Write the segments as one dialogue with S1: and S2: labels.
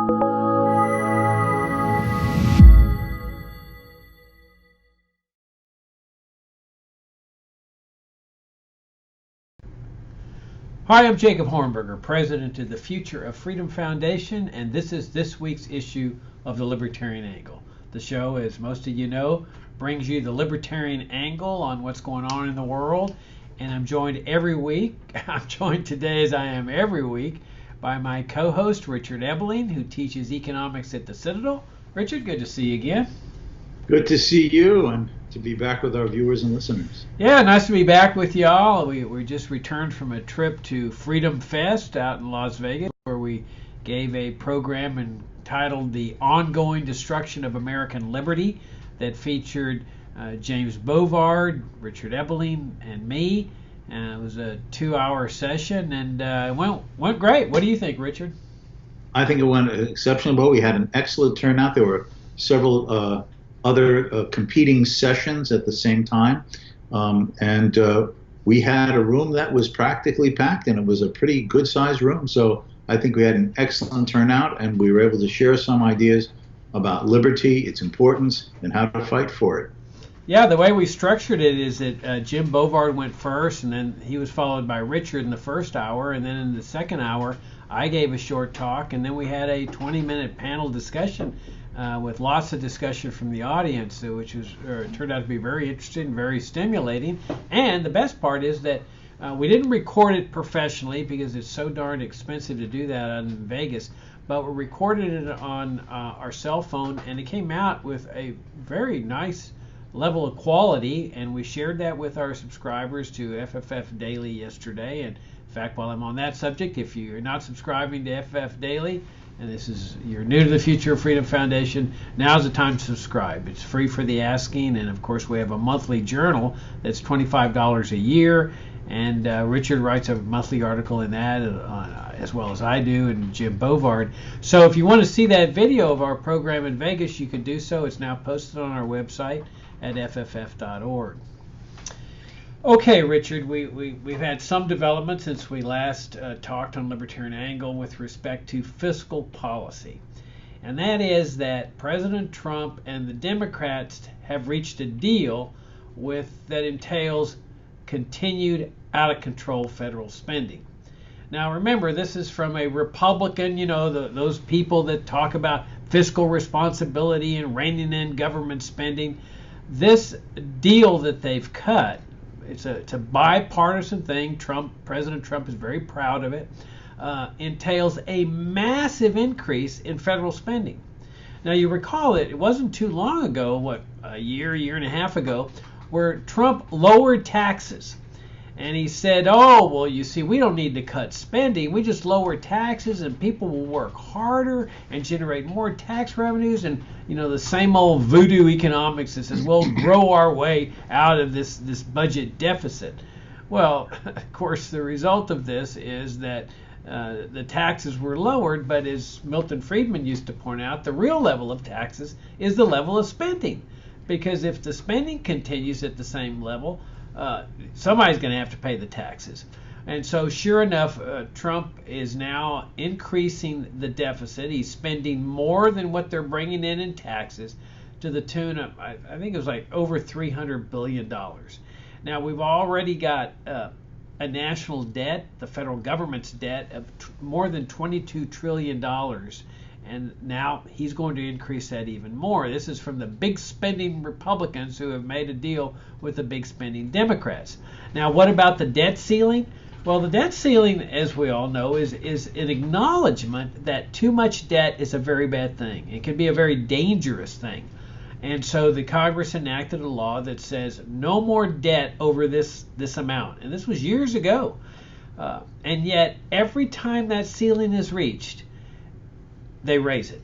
S1: Hi, I'm Jacob Hornberger, president of the Future of Freedom Foundation, and this is this week's issue of the Libertarian Angle. The show, as most of you know, brings you the Libertarian angle on what's going on in the world, and I'm joined every week. I'm joined today, as I am every week, by my co-host, Richard Ebeling, who teaches economics at the Citadel. Richard, good to see you again.
S2: Good to see you and to be back with our viewers and listeners.
S1: Yeah, nice to be back with y'all. We just returned from a trip to Freedom Fest out in Las Vegas, where we gave a program entitled The Ongoing Destruction of American Liberty that featured James Bovard, Richard Ebeling, and me. It was a 2-hour session, and it went great. What do you think, Richard?
S2: I think it went exceptionally well. We had an excellent turnout. There were several other competing sessions at the same time, and we had a room that was practically packed, and it was a pretty good-sized room. So I think we had an excellent turnout, and we were able to share some ideas about liberty, its importance, and how to fight for it.
S1: Yeah, the way we structured it is that Jim Bovard went first, and then he was followed by Richard in the first hour, and then in the second hour, I gave a short talk, and then we had a 20-minute panel discussion with lots of discussion from the audience, which turned out to be very interesting, very stimulating. And the best part is that we didn't record it professionally because it's so darn expensive to do that out in Vegas, but we recorded it on our cell phone, and it came out with a very nice level of quality, and we shared that with our subscribers to FFF Daily yesterday. And in fact, while I'm on that subject, if you're not subscribing to FFF Daily, and you're new to the Future of Freedom Foundation, now's the time to subscribe. It's free for the asking, and of course we have a monthly journal that's $25 a year, and Richard writes a monthly article in that as well as I do, and Jim Bovard. So if you want to see that video of our program in Vegas, you can do so. It's now posted on our website at fff.org. Okay, Richard, we've had some development since we last talked on Libertarian Angle with respect to fiscal policy. And that is that President Trump and the Democrats have reached a deal that entails continued out-of-control federal spending. Now, remember, this is from a Republican, those people that talk about fiscal responsibility and reining in government spending. This deal that they've cut, it's a bipartisan thing. President Trump is very proud of it. Entails a massive increase in federal spending. Now, you recall it wasn't too long ago, a year and a half ago, where Trump lowered taxes. And he said, oh, well, you see, we don't need to cut spending. We just lower taxes and people will work harder and generate more tax revenues. And, the same old voodoo economics that says we'll grow our way out of this budget deficit. Well, of course, the result of this is that the taxes were lowered. But as Milton Friedman used to point out, the real level of taxes is the level of spending. Because if the spending continues at the same level, somebody's going to have to pay the taxes. And so sure enough, Trump is now increasing the deficit. He's spending more than what they're bringing in taxes, to the tune of, I think it was like over $300 billion. Now, we've already got a national debt, the federal government's debt, of more than $22 trillion. And now he's going to increase that even more. This is from the big spending Republicans who have made a deal with the big spending Democrats. Now, what about the debt ceiling? Well, the debt ceiling, as we all know, is an acknowledgement that too much debt is a very bad thing. It can be a very dangerous thing. And so the Congress enacted a law that says no more debt over this amount. And this was years ago. And yet, every time that ceiling is reached, they raise it.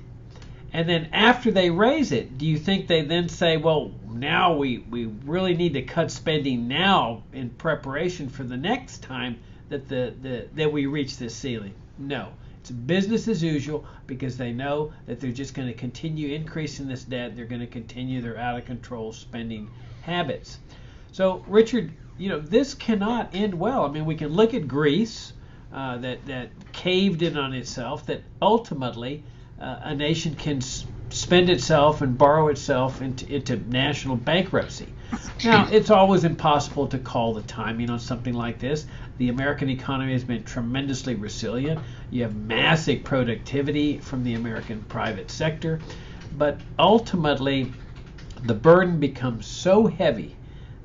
S1: And then after they raise it, do you think they then say, well, now we really need to cut spending now in preparation for the next time that we reach this ceiling? No. It's business as usual because they know that they're just going to continue increasing this debt. They're going to continue their out-of-control spending habits. So, Richard, this cannot end well. I mean, we can look at Greece that caved in on itself, that ultimately a nation can spend itself and borrow itself into national bankruptcy. Now, it's always impossible to call the timing on something like this. The American economy has been tremendously resilient. You have massive productivity from the American private sector. But ultimately, the burden becomes so heavy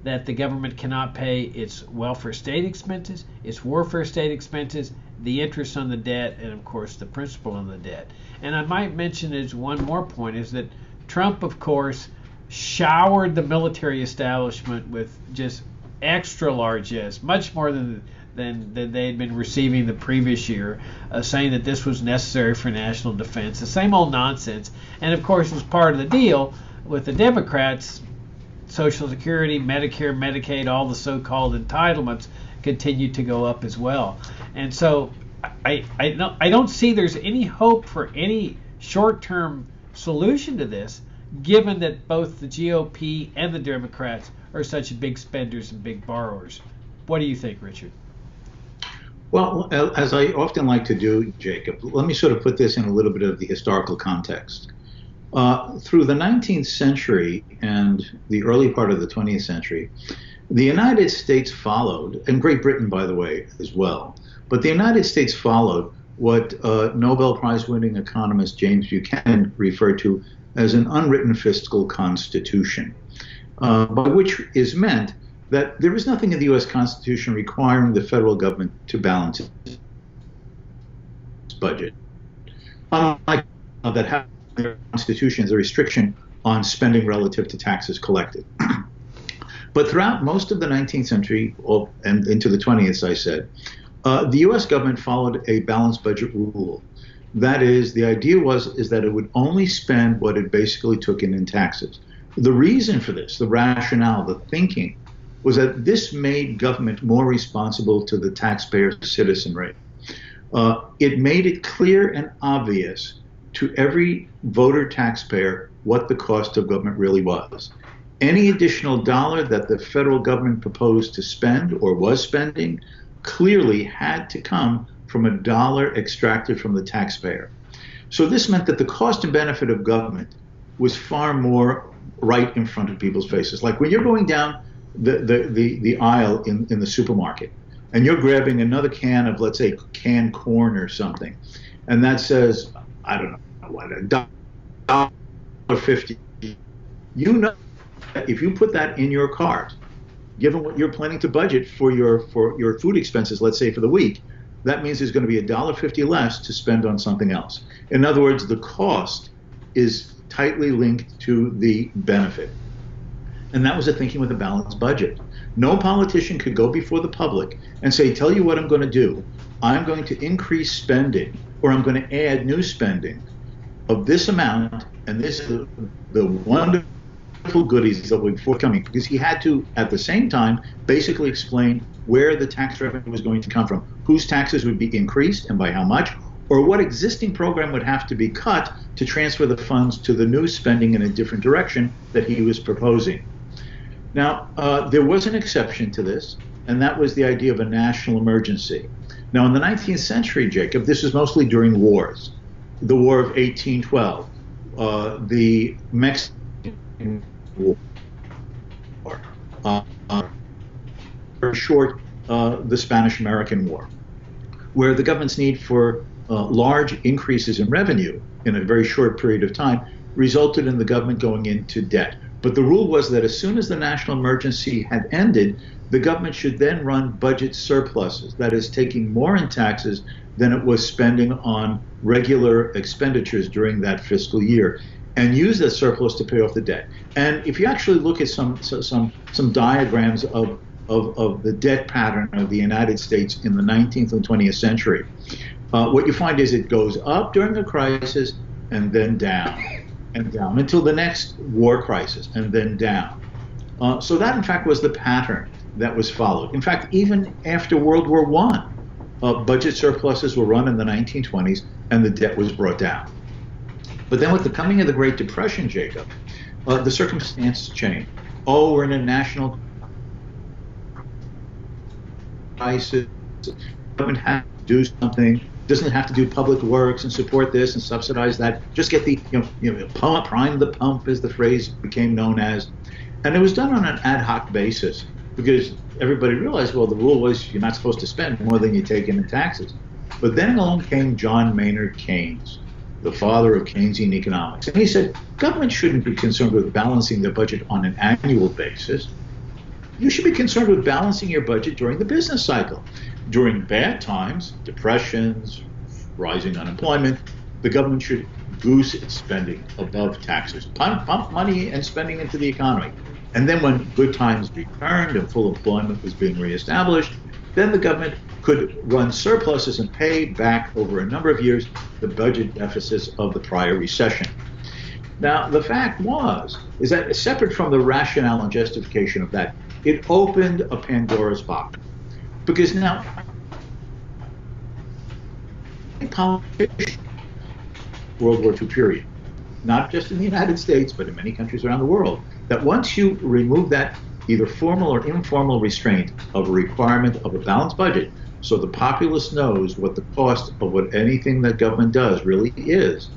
S1: that the government cannot pay its welfare state expenses, its warfare state expenses, the interest on the debt, and of course the principal on the debt. And I might mention as one more point is that Trump, of course, showered the military establishment with just extra largesse, much more than they had been receiving the previous year, saying that this was necessary for national defense. The same old nonsense. And of course, as part of the deal with the Democrats, Social Security, Medicare, Medicaid, all the so-called entitlements continue to go up as well. And so I don't see there's any hope for any short-term solution to this, given that both the GOP and the Democrats are such big spenders and big borrowers. What do you think, Richard?
S2: Well, as I often like to do, Jacob, let me sort of put this in a little bit of the historical context. Through the 19th century and the early part of the 20th century, the United States followed, and Great Britain, by the way, as well, but the United States followed what Nobel Prize-winning economist James Buchanan referred to as an unwritten fiscal constitution, by which is meant that there is nothing in the U.S. Constitution requiring the federal government to balance its budget. Unlike that having the Constitution is a restriction on spending relative to taxes collected. But throughout most of the 19th century and into the 20th, as I said, the U.S. government followed a balanced budget rule. That is, the idea is that it would only spend what it basically took in taxes. The reason for this, the rationale, the thinking, was that this made government more responsible to the taxpayer citizenry. It made it clear and obvious to every voter taxpayer what the cost of government really was. Any additional dollar that the federal government proposed to spend or was spending clearly had to come from a dollar extracted from the taxpayer. So this meant that the cost and benefit of government was far more right in front of people's faces. Like when you're going down the aisle in the supermarket and you're grabbing another can of, let's say, canned corn or something, and that says, I don't know what, $1.50, you know that if you put that in your cart, given what you're planning to budget for your food expenses, let's say for the week, that means there's going to be $1.50 less to spend on something else. In other words, the cost is tightly linked to the benefit. And that was the thinking with a balanced budget. No politician could go before the public and say, tell you what I'm going to do. I'm going to increase spending, or I'm going to add new spending of this amount, and this is the wonderful goodies that will be forthcoming, because he had to, at the same time, basically explain where the tax revenue was going to come from, whose taxes would be increased and by how much, or what existing program would have to be cut to transfer the funds to the new spending in a different direction that he was proposing. Now, there was an exception to this, and that was the idea of a national emergency. Now, in the 19th century, Jacob, this was mostly during wars. The War of 1812, the Mexican War, very short, the Spanish-American War, where the government's need for large increases in revenue in a very short period of time resulted in the government going into debt. But the rule was that as soon as the national emergency had ended, the government should then run budget surpluses, that is, taking more in taxes than it was spending on regular expenditures during that fiscal year, and use that surplus to pay off the debt. And if you actually look at some diagrams of the debt pattern of the United States in the 19th and 20th century, what you find is it goes up during a crisis and then down and down until the next war crisis and then down. So that, in fact, was the pattern that was followed. In fact, even after World War I, budget surpluses were run in the 1920s and the debt was brought down. But then with the coming of the Great Depression, Jacob, the circumstances changed. Oh, we're in a national crisis. The government had to do something. doesn't have to do public works and support this and subsidize that. Just get the, prime the pump, as the phrase became known as. And it was done on an ad hoc basis because everybody realized, well, the rule was you're not supposed to spend more than you take in taxes. But then along came John Maynard Keynes, the father of Keynesian economics. And he said, government shouldn't be concerned with balancing the budget on an annual basis. You should be concerned with balancing your budget during the business cycle. During bad times, depressions, rising unemployment, the government should goose its spending above taxes, pump money and spending into the economy. And then when good times returned and full employment was being reestablished, then the government could run surpluses and pay back over a number of years the budget deficits of the prior recession. Now, the fact is that separate from the rationale and justification of that, it opened a Pandora's box. Because now, politicians, World War II period, not just in the United States, but in many countries around the world, that once you remove that either formal or informal restraint of a requirement of a balanced budget, so the populace knows what the cost of what anything that government does really is,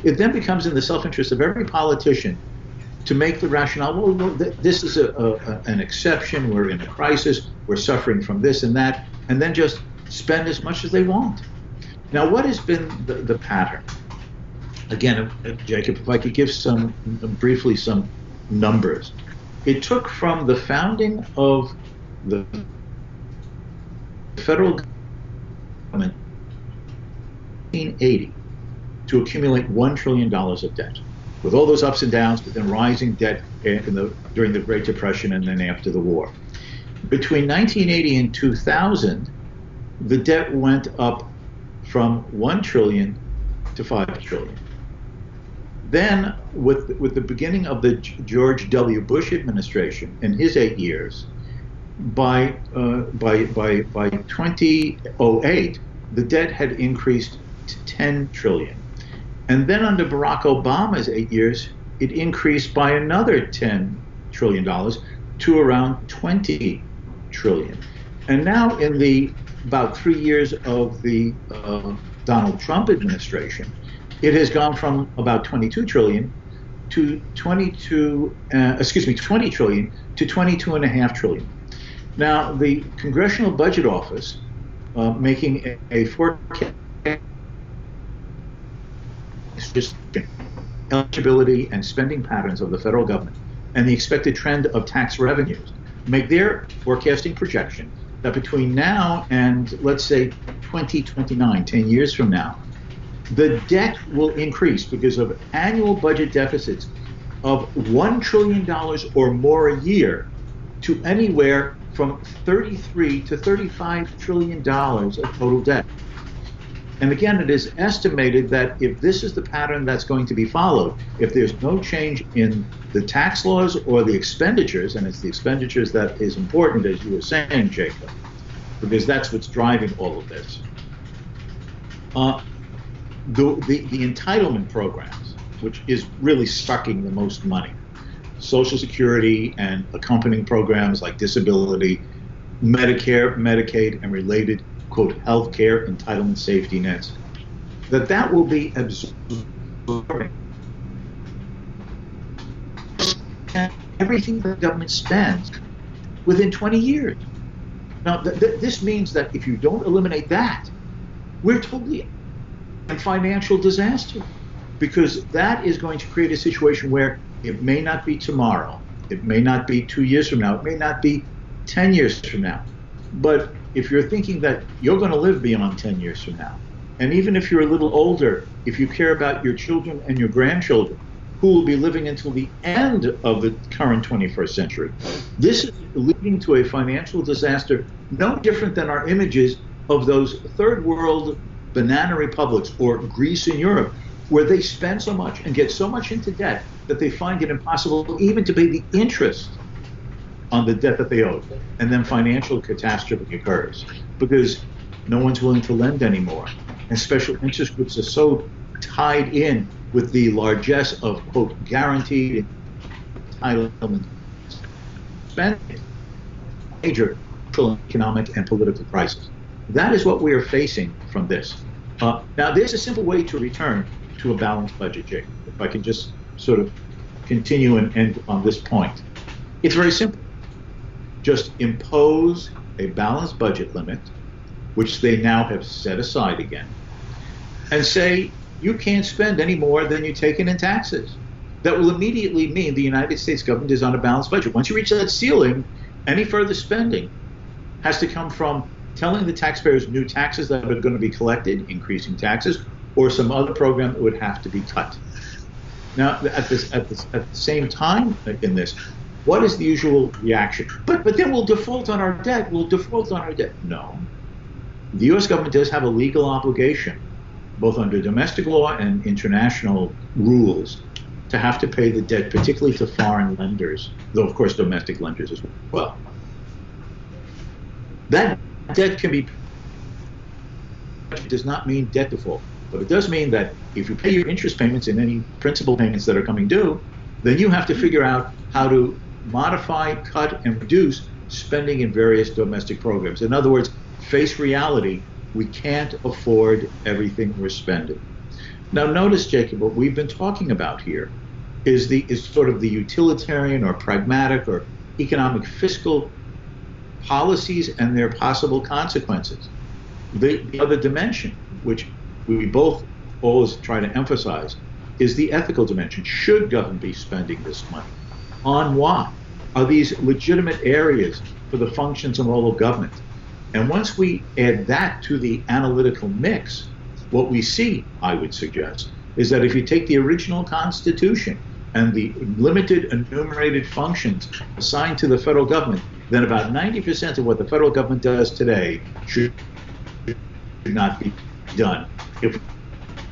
S2: it then becomes in the self-interest of every politician to make the rationale, well, this is an exception, we're in a crisis, we're suffering from this and that, and then just spend as much as they want. Now, what has been the pattern? Again, Jacob, if I could give briefly some numbers. It took from the founding of the federal government in 1980 to accumulate $1 trillion of debt, with all those ups and downs, but then rising debt during the Great Depression and then after the war. Between 1980 and 2000, the debt went up from 1 trillion to 5 trillion. Then, with the beginning of the George W. Bush administration in his 8 years, by 2008, the debt had increased to 10 trillion. And then under Barack Obama's 8 years, it increased by another $10 trillion to around 20 trillion. And now in the about 3 years of the Donald Trump administration, it has gone from about 22 trillion to 20 trillion to 22.5 trillion. Now, the Congressional Budget Office making a forecast eligibility and spending patterns of the federal government and the expected trend of tax revenues make their forecasting projection that between now and, let's say, 2029, 10 years from now, the debt will increase because of annual budget deficits of $1 trillion or more a year to anywhere from 33 to $35 trillion of total debt. And again, it is estimated that if this is the pattern that's going to be followed, if there's no change in the tax laws or the expenditures, and it's the expenditures that is important, as you were saying, Jacob, because that's what's driving all of this. The entitlement programs, which is really sucking the most money, Social Security and accompanying programs like disability, Medicare, Medicaid, and related, quote, health care entitlement safety nets, that will be absorbing everything the government spends within 20 years. Now, this means that if you don't eliminate that, we're totally in financial disaster, because that is going to create a situation where it may not be tomorrow, it may not be 2 years from now, it may not be 10 years from now. But if you're thinking that you're going to live beyond 10 years from now, and even if you're a little older, if you care about your children and your grandchildren, who will be living until the end of the current 21st century, this is leading to a financial disaster no different than our images of those third world banana republics or Greece in Europe, where they spend so much and get so much into debt that they find it impossible even to pay the interest on the debt that they owe. And then financial catastrophe occurs because no one's willing to lend anymore. And special interest groups are so tied in with the largesse of, quote, guaranteed entitlement spending, major economic and political crisis. That is what we are facing from this. Now, there's a simple way to return to a balanced budget, Jake. If I can just sort of continue and end on this point. It's very simple. Just impose a balanced budget limit, which they now have set aside again, and say you can't spend any more than you take in taxes. That will immediately mean the United States government is on a balanced budget. Once you reach that ceiling, any further spending has to come from telling the taxpayers new taxes that are going to be collected, increasing taxes, or some other program that would have to be cut. Now, at the same time in this, what is the usual reaction? But then we'll default on our debt. We'll default on our debt. No. The U.S. government does have a legal obligation, both under domestic law and international rules, to have to pay the debt, particularly to foreign lenders, though of course domestic lenders as well. That debt can be, it does not mean debt default, but it does mean that if you pay your interest payments and any principal payments that are coming due, then you have to figure out how to modify, cut, and reduce spending in various domestic programs. In other words, face reality, we can't afford everything we're spending. Now notice, Jacob, what we've been talking about here is sort of the utilitarian or pragmatic or economic fiscal policies and their possible consequences. The other dimension, which we both always try to emphasize, is the ethical dimension. Should government be spending this money? On what? Are these legitimate areas for the functions and role of government? And once we add that to the analytical mix, what we see, I would suggest, is that if you take the original Constitution and the limited enumerated functions assigned to the federal government, then about 90% of what the federal government does today should not be done if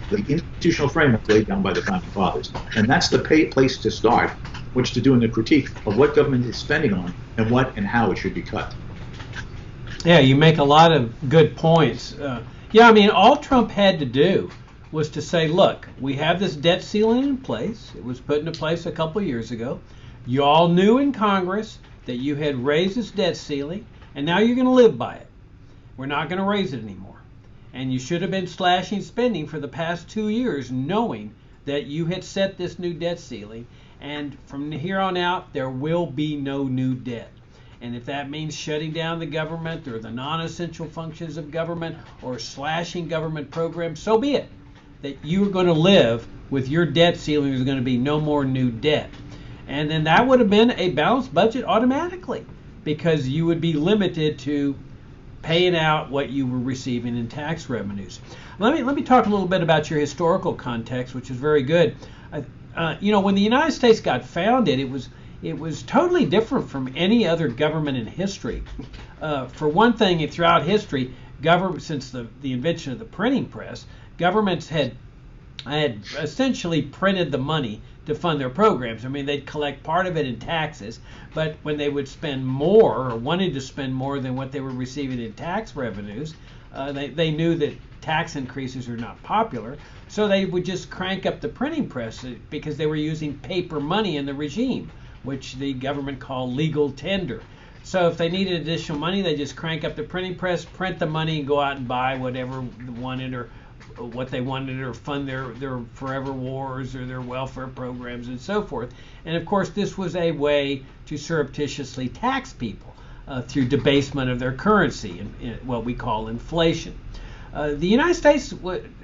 S2: the institutional framework laid down by the Founding Fathers. And that's the place to start, which to do in the critique of what government is spending on and what and how it should be cut.
S1: Yeah, you make a lot of good points. Yeah, I mean, all Trump had to do was to say, look, we have this debt ceiling in place. It was put into place a couple years ago. You all knew in Congress that you had raised this debt ceiling, and now you're going to live by it. We're not going to raise it anymore. And you should have been slashing spending for the past 2 years, knowing that you had set this new debt ceiling. And from here on out, there will be no new debt. And if that means shutting down the government or the non-essential functions of government or slashing government programs, so be it. That you are going to live with your debt ceiling. There's going to be no more new debt. And then that would have been a balanced budget automatically, because you would be limited to paying out what you were receiving in tax revenues. Let me talk a little bit about your historical context, which is very good. When the United States got founded, it was totally different from any other government in history. For one thing, throughout history, since the invention of the printing press, governments had essentially printed the money to fund their programs. I mean, they'd collect part of it in taxes, but when they would spend more or wanted to spend more than what they were receiving in tax revenues, they knew that tax increases are not popular, so they would just crank up the printing press because they were using paper money in the regime, which the government called legal tender. So if they needed additional money, they just crank up the printing press, print the money, and go out and buy whatever they wanted or what they wanted, or fund their forever wars or their welfare programs and so forth. And of course, this was a way to surreptitiously tax people through debasement of their currency, in what we call inflation. The United States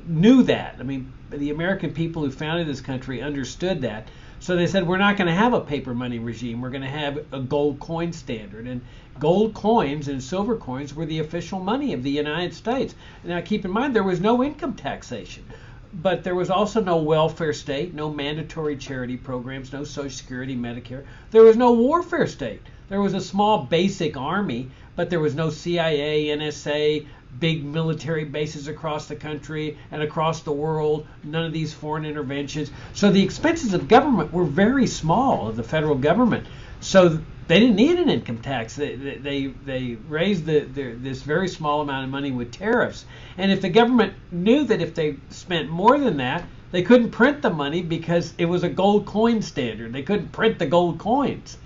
S1: knew that. I mean, the American people who founded this country understood that. So they said, we're not going to have a paper money regime. We're going to have a gold coin standard. And gold coins and silver coins were the official money of the United States. Now, keep in mind, there was no income taxation. But there was also no welfare state, no mandatory charity programs, no Social Security, Medicare. There was no warfare state. There was a small basic army, but there was no CIA, NSA, big military bases across the country and across the world, none of these foreign interventions. So the expenses of government were very small, of the federal government. So they didn't need an income tax. They raised this very small amount of money with tariffs. And if the government knew that if they spent more than that, they couldn't print the money because it was a gold coin standard. They couldn't print the gold coins.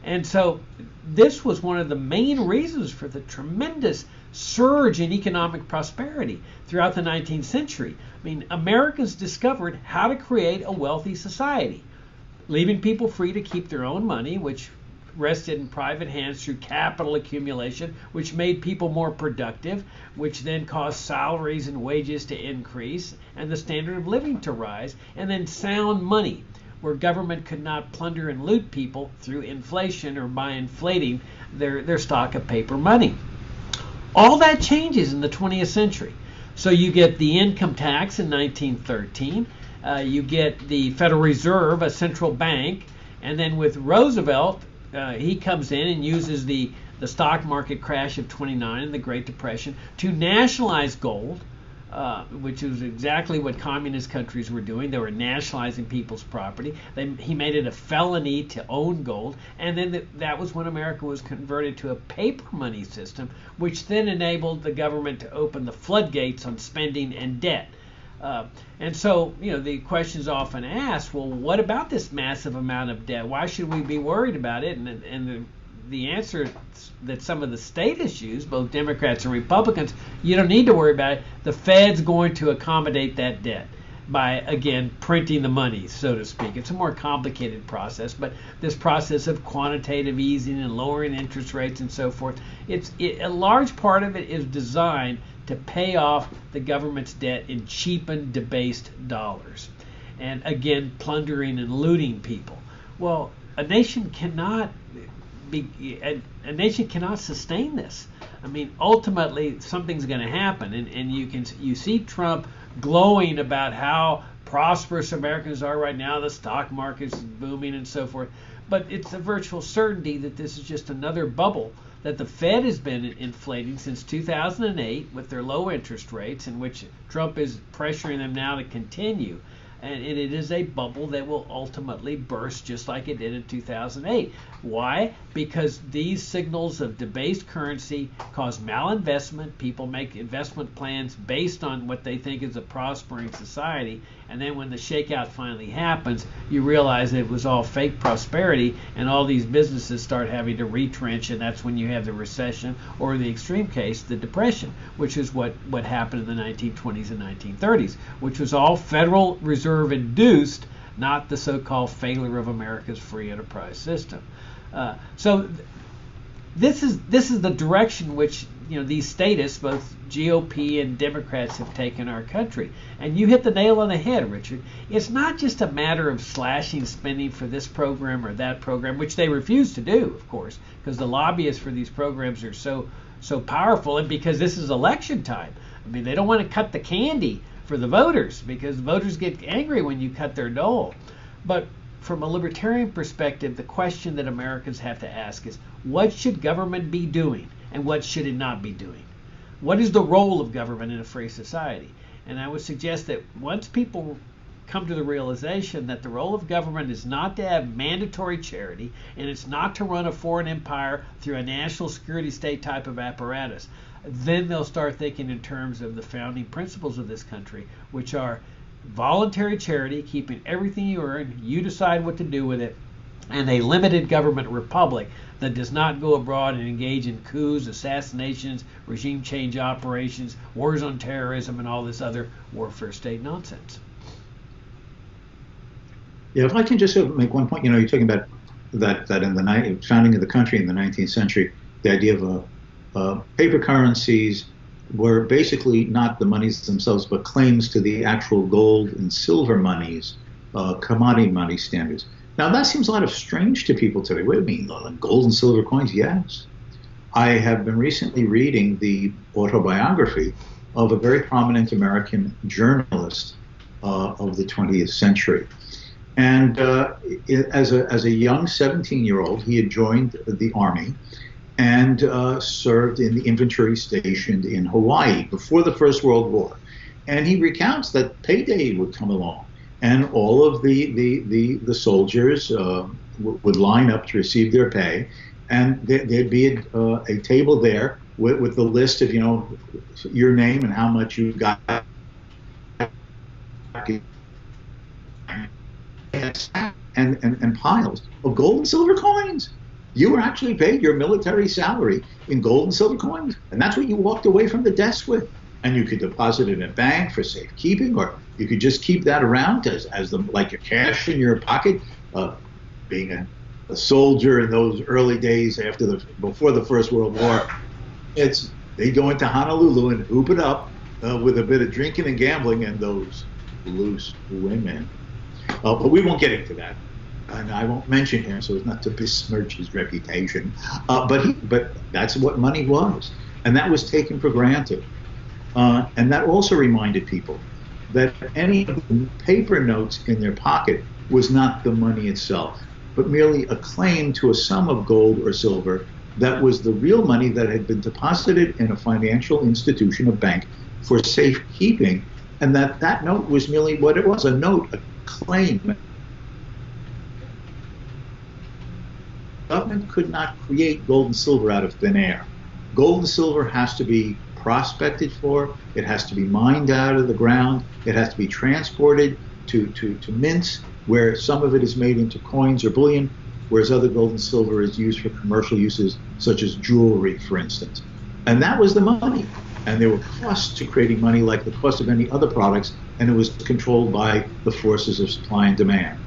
S1: And so this was one of the main reasons for the tremendous surge in economic prosperity throughout the 19th century. I mean, Americans discovered how to create a wealthy society, leaving people free to keep their own money, which rested in private hands through capital accumulation, which made people more productive, which then caused salaries and wages to increase and the standard of living to rise, and then sound money, where government could not plunder and loot people through inflation or by inflating their stock of paper money. All that changes in the 20th century. So you get the income tax in 1913, you get the Federal Reserve, a central bank, and then with Roosevelt, he comes in and uses the stock market crash of 29 and the Great Depression to nationalize gold, which is exactly what communist countries were doing. They were nationalizing people's property. He made it a felony to own gold, and then that was when America was converted to a paper money system, which then enabled the government to open the floodgates on spending and debt. And so, the question is often asked, well, what about this massive amount of debt? Why should we be worried about it? And the answer that some of the statists use, both Democrats and Republicans, you don't need to worry about it. The Fed's going to accommodate that debt by, again, printing the money, so to speak. It's a more complicated process, but this process of quantitative easing and lowering interest rates and so forth, a large part of it is designed to pay off the government's debt in cheapened, debased dollars, and again, plundering and looting people. Well, a nation cannot sustain this. I mean, ultimately, something's going to happen, and you see Trump glowing about how prosperous Americans are right now. The stock market's booming and so forth, but it's a virtual certainty that this is just another bubble that the Fed has been inflating since 2008 with their low interest rates, in which Trump is pressuring them now to continue. And it is a bubble that will ultimately burst just like it did in 2008. Why? Because these signals of debased currency cause malinvestment. People make investment plans based on what they think is a prospering society. And then when the shakeout finally happens, you realize it was all fake prosperity, and all these businesses start having to retrench, and that's when you have the recession, or in the extreme case, the Depression, which is what happened in the 1920s and 1930s, which was all Federal Reserve induced, not the so-called failure of America's free enterprise system. So this is the direction which these statists, both GOP and Democrats, have taken our country. And you hit the nail on the head, Richard. It's not just a matter of slashing spending for this program or that program, which they refuse to do, of course, because the lobbyists for these programs are so powerful, and because this is election time. I mean, they don't want to cut the candy for the voters, because voters get angry when you cut their dole. But from a libertarian perspective, the question that Americans have to ask is, what should government be doing and what should it not be doing? What is the role of government in a free society? And I would suggest that once people come to the realization that the role of government is not to have mandatory charity, and it's not to run a foreign empire through a national security state type of apparatus, then they'll start thinking in terms of the founding principles of this country, which are voluntary charity, keeping everything you earn, you decide what to do with it, and a limited government republic that does not go abroad and engage in coups, assassinations, regime change operations, wars on terrorism, and all this other warfare state nonsense.
S2: Yeah, if I can just make one point, you're talking about that in the founding of the country in the 19th century, the idea of paper currencies were basically not the monies themselves, but claims to the actual gold and silver monies, commodity money standards. Now, that seems a lot of strange to people today. What do you mean, gold and silver coins? Yes. I have been recently reading the autobiography of a very prominent American journalist of the 20th century. And as a young 17-year-old, he had joined the Army and served in the infantry stationed in Hawaii before the First World War. And he recounts that payday would come along, and all of the soldiers would line up to receive their pay, and there'd be a table there with the list of your name and how much you got, and piles of gold and silver coins. You were actually paid your military salary in gold and silver coins, and that's what you walked away from the desk with. And you could deposit it in a bank for safekeeping, or you could just keep that around like your cash in your pocket. Being a soldier in those early days before the First World War, they'd go into Honolulu and hoop it up with a bit of drinking and gambling and those loose women. But we won't get into that. And I won't mention him so as not to besmirch his reputation. But that's what money was. And that was taken for granted. And that also reminded people that any paper notes in their pocket was not the money itself, but merely a claim to a sum of gold or silver that was the real money that had been deposited in a financial institution, a bank, for safekeeping, and that note was merely what it was, a note, a claim. The government could not create gold and silver out of thin air. Gold and silver has to be prospected for, it has to be mined out of the ground, it has to be transported to mints, where some of it is made into coins or bullion, whereas other gold and silver is used for commercial uses, such as jewelry, for instance. And that was the money. And there were costs to creating money like the cost of any other products, and it was controlled by the forces of supply and demand.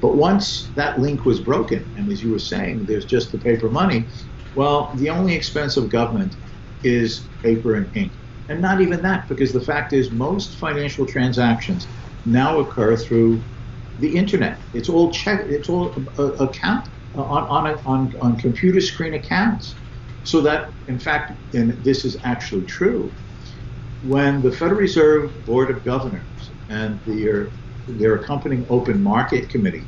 S2: But once that link was broken, and as you were saying, there's just the paper money, well, the only expense of government is paper and ink. And not even that, because the fact is most financial transactions now occur through the internet. It's all account on computer screen accounts. So that, in fact, and this is actually true, when the Federal Reserve Board of Governors and their accompanying open market committee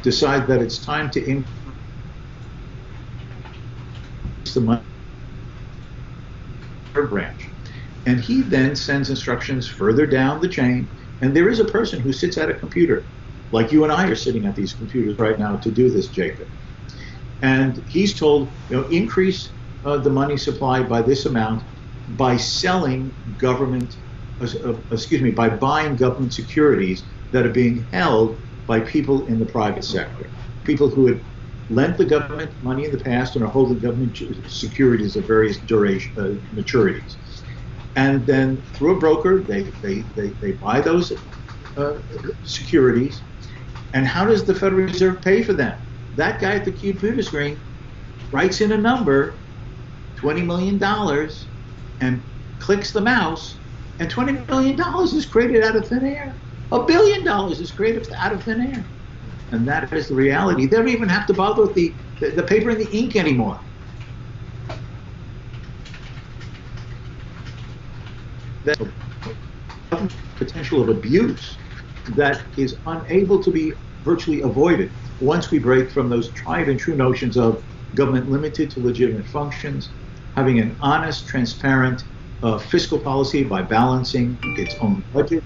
S2: decide that it's time to increase the money branch, and he then sends instructions further down the chain, and there is a person who sits at a computer, like you and I are sitting at these computers right now to do this, Jacob. And he's told, increase the money supply by this amount by selling by buying government securities that are being held by people in the private sector, people who had lent the government money in the past and are holding government securities of various maturities. And then through a broker, they buy those securities. And how does the Federal Reserve pay for them? That guy at the computer screen writes in a number, $20 million, and clicks the mouse, and $20 million is created out of thin air. $1 billion is created out of thin air. And that is the reality. They don't even have to bother with the paper and the ink anymore. That potential of abuse that is unable to be virtually avoided once we break from those tried and true notions of government limited to legitimate functions, having an honest, transparent fiscal policy by balancing its own budget,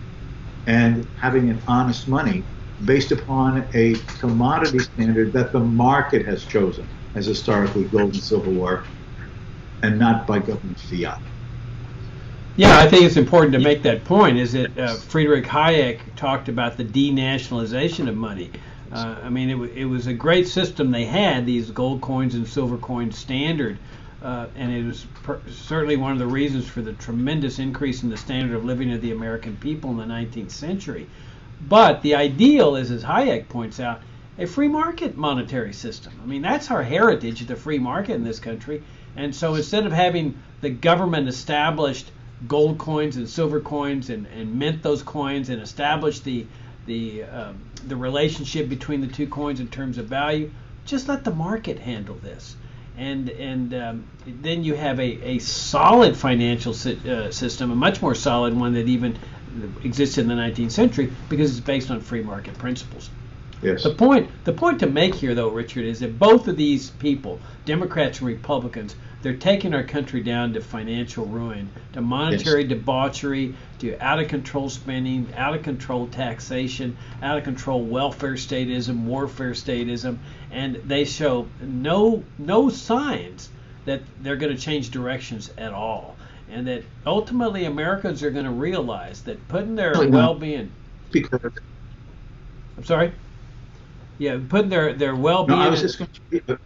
S2: and having an honest money based upon a commodity standard that the market has chosen, as historically gold and silver were, and not by government fiat.
S1: Yeah, I think it's important to make that point, is that Friedrich Hayek talked about the denationalization of money. It was a great system they had, these gold coins and silver coins standard, and it was certainly one of the reasons for the tremendous increase in the standard of living of the American people in the 19th century. But the ideal is, as Hayek points out, a free market monetary system. That's our heritage, the free market in this country. And so instead of having the government established gold coins and silver coins and mint those coins and establish the relationship between the two coins in terms of value, just let the market handle this. And then you have a solid financial system, a much more solid one that even exists in the 19th century, because it's based on free market principles.
S2: Yes.
S1: The point to make here, though, Richard, is that both of these people, Democrats and Republicans, they're taking our country down to financial ruin, to monetary debauchery, to out-of-control spending, out-of-control taxation, out-of-control welfare statism, warfare statism, and they show no signs that they're going to change directions at all. And that ultimately Americans are going to realize that putting their well-being... I'm sorry? Yeah, putting their well-being...
S2: No, I was just going to...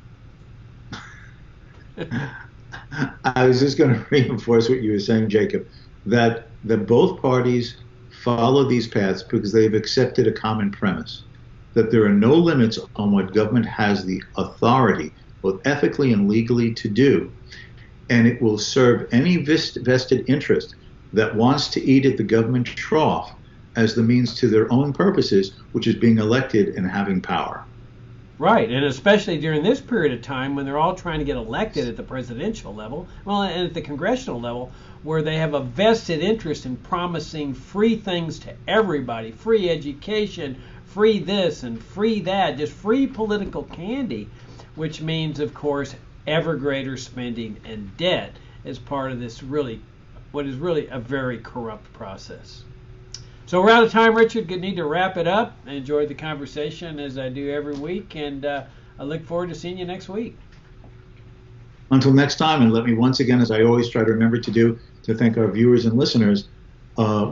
S2: I was just going to reinforce what you were saying, Jacob, that both parties follow these paths because they've accepted a common premise that there are no limits on what government has the authority, both ethically and legally, to do, and it will serve any vested interest that wants to eat at the government trough as the means to their own purposes, which is being elected and having power.
S1: Right, and especially during this period of time when they're all trying to get elected at the presidential level, well, and at the congressional level, where they have a vested interest in promising free things to everybody, free education, free this and free that, just free political candy, which means, of course, ever greater spending and debt as part of this what is really a very corrupt process. So we're out of time, Richard. Need to wrap it up. I enjoyed the conversation as I do every week, and I look forward to seeing you next week.
S2: Until next time, and let me once again, as I always try to remember to do, to thank our viewers and listeners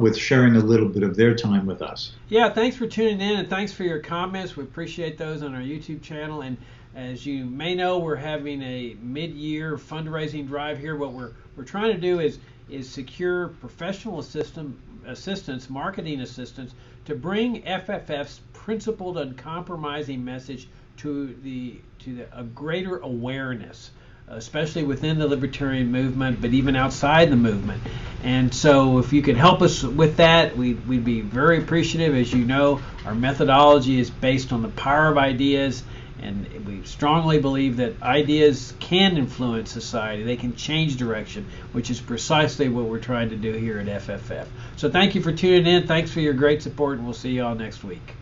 S2: with sharing a little bit of their time with us.
S1: Yeah, thanks for tuning in, and thanks for your comments. We appreciate those on our YouTube channel. And as you may know, we're having a mid-year fundraising drive here. What we're trying to do is secure professional assistance, marketing assistance, to bring FFF's principled, uncompromising message to a greater awareness, especially within the Libertarian movement, but even outside the movement. And so if you could help us with that, we'd be very appreciative. As you know, our methodology is based on the power of ideas, and we strongly believe that ideas can influence society. They can change direction, which is precisely what we're trying to do here at FFF. So thank you for tuning in. Thanks for your great support, and we'll see you all next week.